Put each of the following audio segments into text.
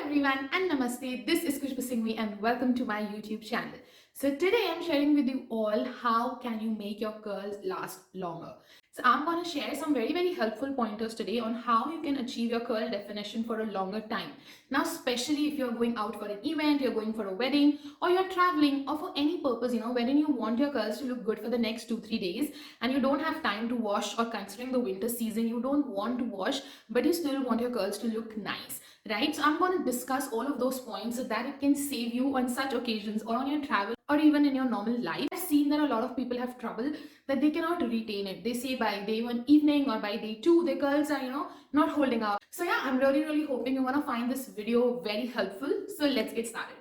everyone and namaste. This is Khushboo Singhvi and welcome to my YouTube channel. So today I'm sharing with you all how can you make your curls last longer. So I'm going to share some very helpful pointers today on how you can achieve your curl definition for a longer time. Now especially if you're going out for an event, you're going for a wedding, or you're traveling, or for any purpose, wherein you want your curls to look good for the next 2-3 days and you don't have time to wash, or considering the winter season you don't want to wash but you still want your curls to look nice. Right, so I'm going to discuss all of those points so that it can save you on such occasions or on your travel or even in your normal life. I've seen that a lot of people have trouble that they cannot retain it. They say by day one evening or by day two their curls are not holding up. So yeah, I'm really hoping you're gonna find this video very helpful. So let's get started.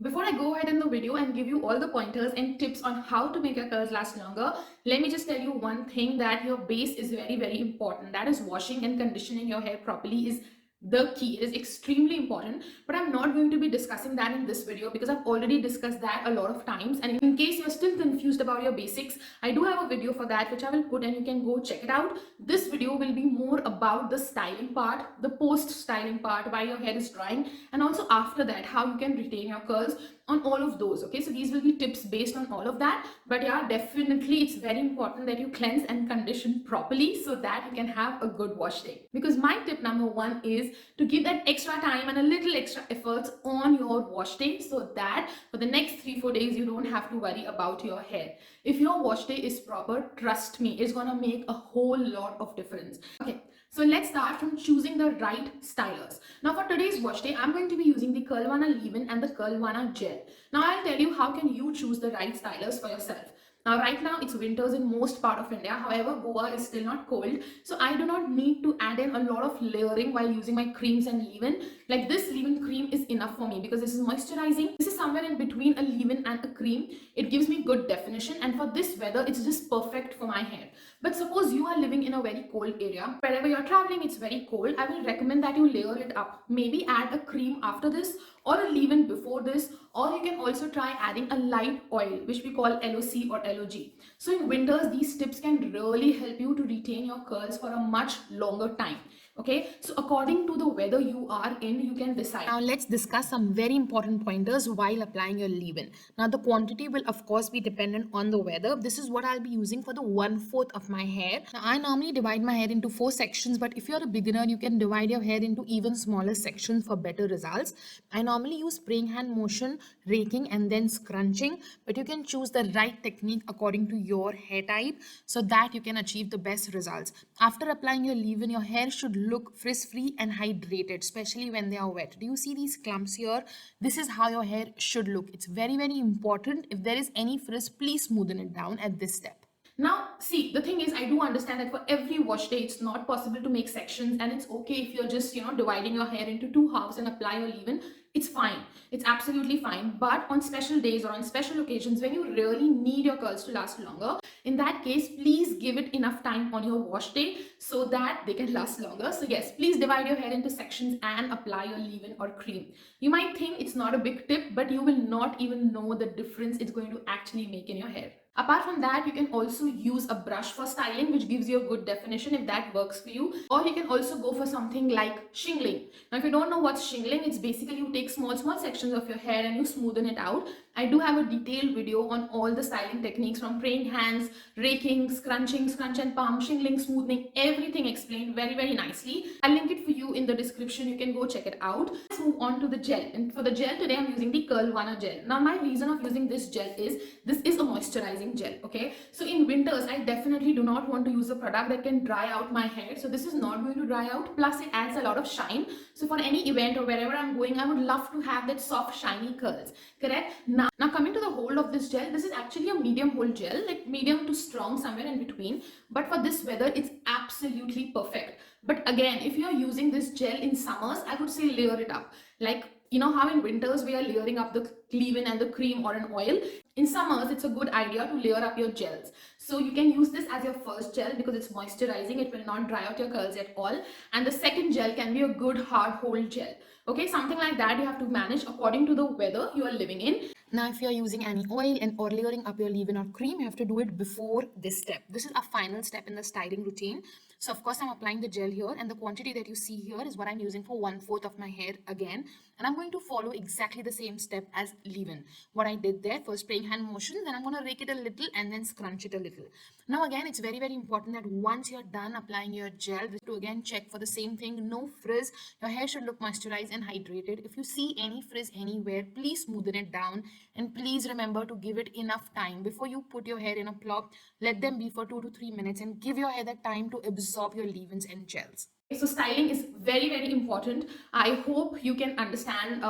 Before I go ahead in the video and give you all the pointers and tips on how to make your curls last longer, let me just tell you one thing, that your base is very important. That is, washing and conditioning your hair properly is the key. It is extremely important, but I'm not going to be discussing that in this video because I've already discussed that a lot of times. And in case you're still confused about your basics, I do have a video for that which I will put and you can go check it out. This video will be more about the styling part, the post styling part, while your hair is drying, and also after that how you can retain your curls on all of those. Okay, so these will be tips based on all of that. But yeah, definitely it's very important that you cleanse and condition properly so that you can have a good wash day. Because my tip number one is to give that extra time and a little extra efforts on your wash day so that for the next 3-4 days you don't have to worry about your hair. If your wash day is proper, trust me, it's gonna make a whole lot of difference. Okay, so let's start from choosing the right stylers. Now for today's wash day, I'm going to be using the Curlvana Leave-in and the Curlvana Gel. Now I'll tell you how can you choose the right stylers for yourself. Now right now it's winters in most part of India. However, Goa is still not cold. So I do not need to add in a lot of layering while using my creams and leave-in. Like this leave-in cream is enough for me because this is moisturizing. This is somewhere in between a leave-in and a cream. It gives me good definition, and for this weather it's just perfect for my hair. But suppose you are living in a very cold area, wherever you're traveling it's very cold, I will recommend that you layer it up. Maybe add a cream after this or a leave-in before this, or you can also try adding a light oil which we call LOC or LOG. So in winters these tips can really help you to retain your curls for a much longer time. Okay, so according to the weather you are in, you can decide. Now let's discuss some very important pointers while applying your leave-in. Now the quantity will of course be dependent on the weather. This is what I'll be using for the 1/4 of my hair. Now I normally divide my hair into 4 sections, but if you're a beginner you can divide your hair into even smaller sections for better results. I normally use spraying hand motion, raking and then scrunching, but you can choose the right technique according to your hair type so that you can achieve the best results. After applying your leave-in, your hair should look frizz-free and hydrated, especially when they are wet. Do you see these clumps here? This is how your hair should look. It's very important. If there is any frizz, please smoothen it down at this step. Now, see, the thing is, I do understand that for every wash day, it's not possible to make sections, and it's okay if you're just, dividing your hair into 2 halves and apply your leave-in. It's fine. It's absolutely fine. But on special days or on special occasions when you really need your curls to last longer, in that case, please give it enough time on your wash day so that they can last longer. So yes, please divide your hair into sections and apply your leave-in or cream. You might think it's not a big tip, but you will not even know the difference it's going to actually make in your hair. Apart from that, you can also use a brush for styling, which gives you a good definition if that works for you. Or you can also go for something like shingling. Now, if you don't know what's shingling, it's basically you take small sections of your hair and you smoothen it out. I do have a detailed video on all the styling techniques, from praying hands, raking, scrunching, scrunch and pump, shingling, smoothing, everything explained very nicely. I'll link it for you in the description. You can go check it out. Let's move on to the gel. And for the gel today, I'm using the Curlvana gel. Now, my reason of using this gel is this is a moisturizing gel. Okay, so in winters I definitely do not want to use a product that can dry out my hair. So this is not going to dry out, plus it adds a lot of shine. So for any event or wherever I'm going, I would love to have that soft shiny curls. Correct. Now coming to the hold of this gel, this is actually a medium hold gel, like medium to strong, somewhere in between. But for this weather it's absolutely perfect. But again, if you're using this gel in summers, I would say layer it up. Like, you know how in winters we are layering up the leave-in and the cream or an oil. In summers, it's a good idea to layer up your gels. So you can use this as your first gel because it's moisturizing. It will not dry out your curls at all. And the second gel can be a good hard hold gel. Okay, something like that you have to manage according to the weather you are living in. Now, if you're using any oil or layering up your leave-in or cream, you have to do it before this step. This is a final step in the styling routine. So of course I'm applying the gel here, and the quantity that you see here is what I'm using for 1/4 of my hair again. And I'm going to follow exactly the same step as leave-in. What I did there, first spraying hand motion, then I'm going to rake it a little and then scrunch it a little. Now again, it's very, very important that once you're done applying your gel, to again check for the same thing, no frizz. Your hair should look moisturized and hydrated. If you see any frizz anywhere, please smoothen it down, and please remember to give it enough time before you put your hair in a plop. Let them be for 2 to 3 minutes and give your hair that time to absorb your leave-ins and gels. So styling is very, very important. I hope you can understand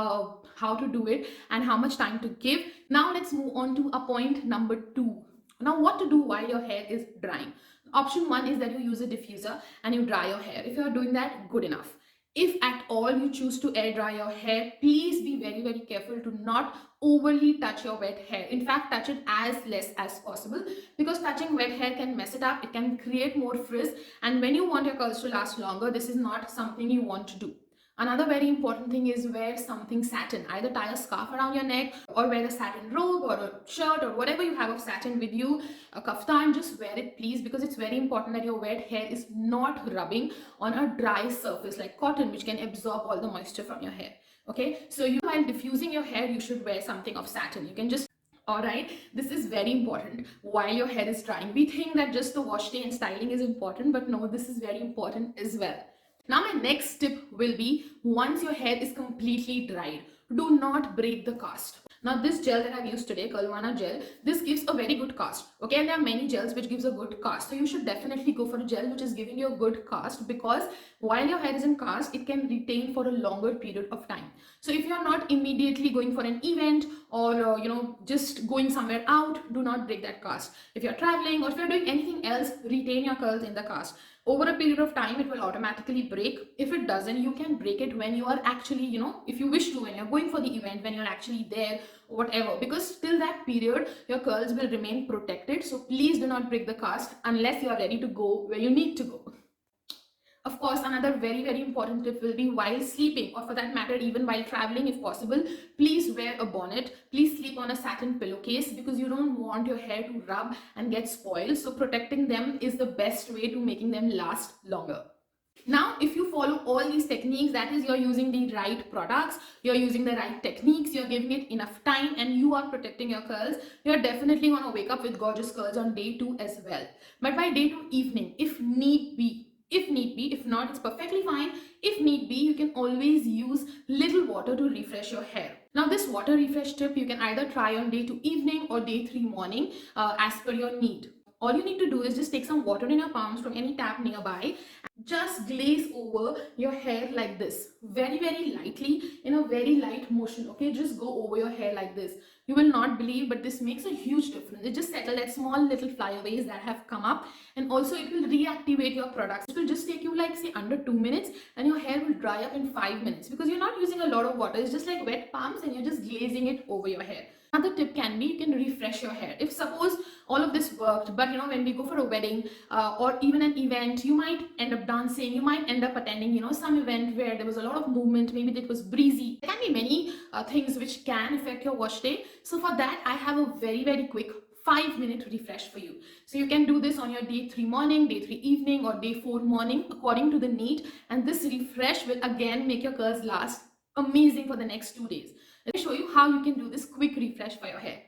how to do it and how much time to give. Now let's move on to a point number 2. Now what to do while your hair is drying. Option 1 is that you use a diffuser and you dry your hair. If you are doing that, good enough. If at all you choose to air dry your hair, please be very, very careful to not overly touch your wet hair. In fact, touch it as less as possible, because touching wet hair can mess it up. It can create more frizz, and when you want your curls to last longer, this is not something you want to do. Another very important thing is wear something satin. Either tie a scarf around your neck or wear a satin robe or a shirt or whatever you have of satin with you. A kaftan, just wear it please, because it's very important that your wet hair is not rubbing on a dry surface like cotton, which can absorb all the moisture from your hair. Okay, so you, while diffusing your hair, you should wear something of satin. You can just, alright, this is very important while your hair is drying. We think that just the wash day and styling is important, but no, this is very important as well. Now my next tip will be, once your hair is completely dried, do not break the cast. Now this gel that I've used today, Curlvana gel, this gives a very good cast. Okay, and there are many gels which gives a good cast. So you should definitely go for a gel which is giving you a good cast, because while your hair is in cast, it can retain for a longer period of time. So if you're not immediately going for an event or just going somewhere out, do not break that cast. If you're traveling or if you're doing anything else, retain your curls in the cast. Over a period of time, it will automatically break. If it doesn't, you can break it when you are actually, if you wish to, when you're going for the event, when you're actually there, whatever, because till that period, your curls will remain protected. So please do not break the cast unless you are ready to go where you need to go. Of course, another very, very important tip will be, while sleeping, or for that matter, even while traveling, if possible, please wear a bonnet. Please sleep on a satin pillowcase, because you don't want your hair to rub and get spoiled. So protecting them is the best way to making them last longer. Now, if you follow all these techniques, that is, you're using the right products, you're using the right techniques, you're giving it enough time, and you are protecting your curls, you're definitely going to wake up with gorgeous curls on day 2 as well. But by day 2 evening, if need be, if not, it's perfectly fine. If need be, you can always use little water to refresh your hair. Now this water refresh tip you can either try on day 2 evening or day 3 morning, as per your need. All you need to do is just take some water in your palms from any tap nearby, just glaze over your hair like this, very, very lightly, in a very light motion. Okay, just go over your hair like this. You will not believe, but this makes a huge difference. It just settles that small little flyaways that have come up, and also it will reactivate your products. It will just take you like, say, under 2 minutes, and your hair will dry up in 5 minutes, because you're not using a lot of water. It's just like wet palms and you're just glazing it over your hair. Another tip can be, you can refresh your hair. If suppose all of this worked, but when we go for a wedding or even an event, you might end up dancing, you might end up attending some event where there was a lot of movement, maybe it was breezy. There can be many things which can affect your wash day. So for that, I have a very, very quick 5-minute refresh for you. So you can do this on your day 3 morning, day 3 evening, or day 4 morning, according to the need. And this refresh will again make your curls last amazing for the next 2 days. Let me show you how you can do this quick refresh for your hair.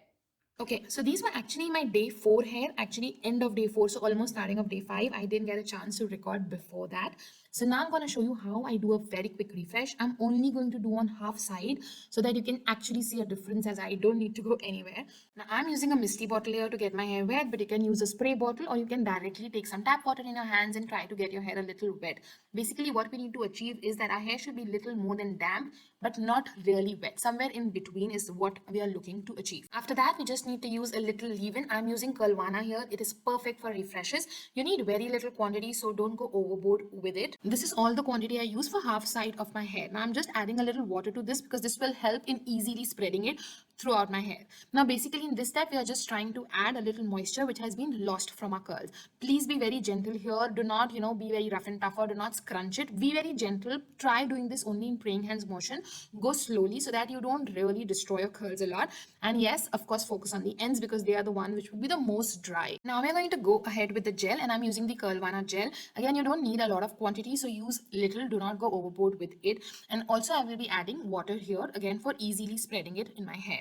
Okay, so these were actually my day 4 hair, actually end of day 4, so almost starting of day 5. I didn't get a chance to record before that. So now I'm going to show you how I do a very quick refresh. I'm only going to do on half side so that you can actually see a difference, as I don't need to go anywhere. Now I'm using a Misty bottle here to get my hair wet, but you can use a spray bottle, or you can directly take some tap water in your hands and try to get your hair a little wet. Basically what we need to achieve is that our hair should be little more than damp, but not really wet. Somewhere in between is what we are looking to achieve. After that, we just need to use a little leave-in. I'm using Curlvana here. It is perfect for refreshes. You need very little quantity, so don't go overboard with it. This is all the quantity I use for half side of my hair. Now I'm just adding a little water to this, because this will help in easily spreading it throughout my hair. Now basically in this step we are just trying to add a little moisture which has been lost from our curls. Please be very gentle here. Do not, be very rough and tough, or do not scrunch it. Be very gentle. Try doing this only in praying hands motion. Go slowly so that you don't really destroy your curls a lot. And yes, of course, focus on the ends because they are the one which will be the most dry. Now we're going to go ahead with the gel, and I'm using the Curlvana gel. Again, you don't need a lot of quantity, so use little. Do not go overboard with it. And also I will be adding water here again for easily spreading it in my hair.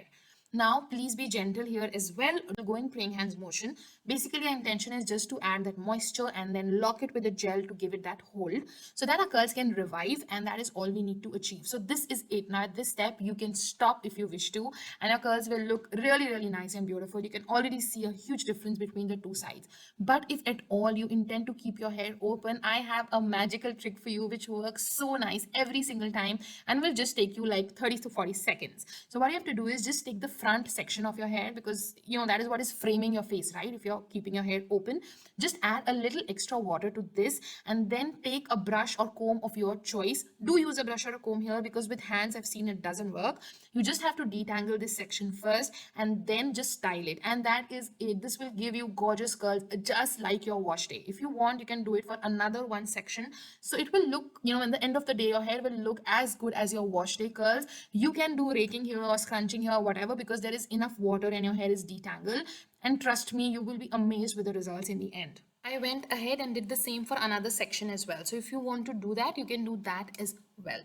Now, please be gentle here as well. We'll go in praying hands motion. Basically, our intention is just to add that moisture and then lock it with the gel to give it that hold so that our curls can revive, and that is all we need to achieve. So this is it. Now, at this step, you can stop if you wish to, and your curls will look really, really nice and beautiful. You can already see a huge difference between the two sides. But if at all you intend to keep your hair open, I have a magical trick for you which works so nice every single time and will just take you like 30 to 40 seconds. So what you have to do is just take the front section of your hair, because that is what is framing your face, right? If you're keeping your hair open, just add a little extra water to this and then take a brush or comb of your choice. Do use a brush or a comb here, because with hands I've seen it doesn't work. You just have to detangle this section first and then just style it, and that is it. This will give you gorgeous curls just like your wash day. If you want, you can do it for another one section, so it will look, at the end of the day your hair will look as good as your wash day curls. You can do raking here or scrunching here or whatever, because there is enough water and your hair is detangled, and trust me, you will be amazed with the results in the end. I went ahead and did the same for another section as well. So if you want to do that, you can do that as well.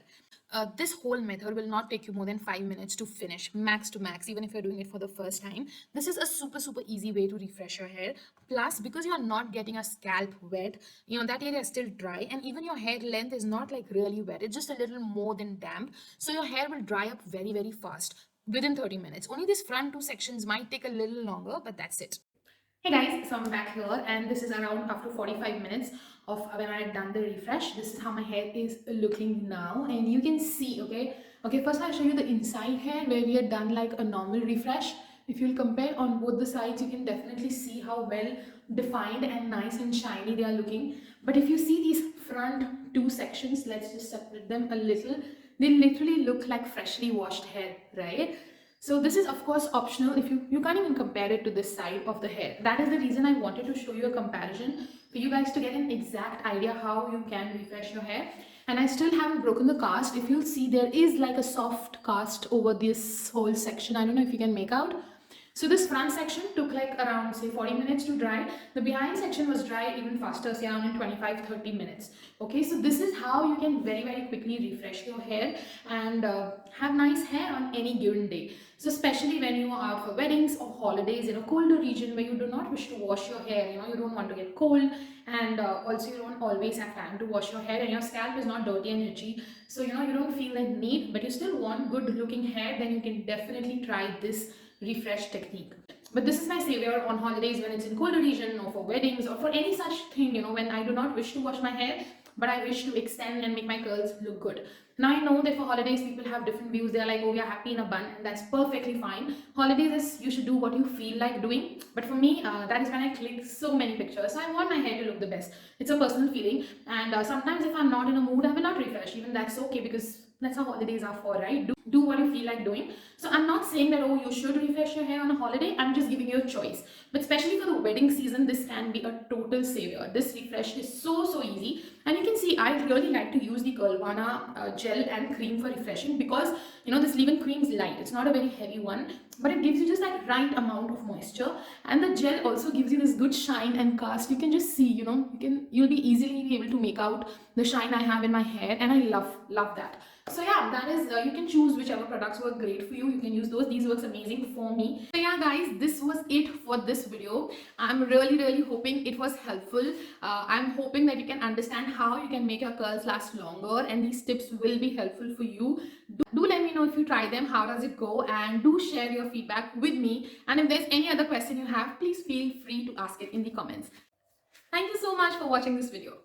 This whole method will not take you more than 5 minutes to finish, max to max, even if you're doing it for the first time. This is a super easy way to refresh your hair. Plus, because you are not getting a scalp wet, that area is still dry, and even your hair length is not like really wet. It's just a little more than damp. So your hair will dry up very fast within 30 minutes. Only these front two sections might take a little longer, but that's it. Hey guys, so I'm back here, and this is around after 45 minutes of when I had done the refresh. This is how my hair is looking now, and you can see, okay, first I'll show you the inside hair where we had done like a normal refresh. If you'll compare on both the sides, you can definitely see how well defined and nice and shiny they are looking. But if you see these front two sections, let's just separate them a little. They literally look like freshly washed hair, right? So this is of course optional. If you can't even compare it to this side of the hair. That is the reason I wanted to show you a comparison for you guys to get an exact idea how you can refresh your hair. And I still haven't broken the cast. If you'll see, there is like a soft cast over this whole section. I don't know if you can make out. So this front section took like around say 40 minutes to dry. The behind section was dry even faster, say around in 25-30 minutes. Okay, so this is how you can very quickly refresh your hair and have nice hair on any given day. So especially when you are out for weddings or holidays in a colder region where you do not wish to wash your hair, you don't want to get cold, and also you don't always have time to wash your hair, and your scalp is not dirty and itchy, so you don't feel the need, but you still want good looking hair, then you can definitely try this refresh technique. But this is my savior on holidays when it's in colder region, or for weddings, or for any such thing, when I do not wish to wash my hair but I wish to extend and make my curls look good. Now I know that for holidays people have different views. They're like, oh, we are happy in a bun, and that's perfectly fine. Holidays is you should do what you feel like doing. But for me, that is when I click so many pictures. So I want my hair to look the best. It's a personal feeling, and sometimes if I'm not in a mood, I will not refresh. Even that's okay, because that's how holidays are for, right? Do what you feel like doing. So I'm not saying that, oh, you should refresh your hair on a holiday. I'm just giving you a choice. But especially for the wedding season, this can be a total savior. This refresh is so easy. And you can see I really like to use the Curlvana gel and cream for refreshing, because this leave-in cream is light. It's not a very heavy one, but it gives you just that right amount of moisture, and the gel also gives you this good shine and cast. You can just see, you'll be easily be able to make out the shine I have in my hair, and I love that. So yeah, that is you can choose whichever products work great for you. You can use those. These works amazing for me. So yeah guys, this was it for this video. I'm really hoping it was helpful. I'm hoping that you can understand how you can make your curls last longer, and these tips will be helpful for you. Do let me know if you try them, how does it go, and do share your feedback with me. And if there's any other question you have, please feel free to ask it in the comments. Thank you so much for watching this video.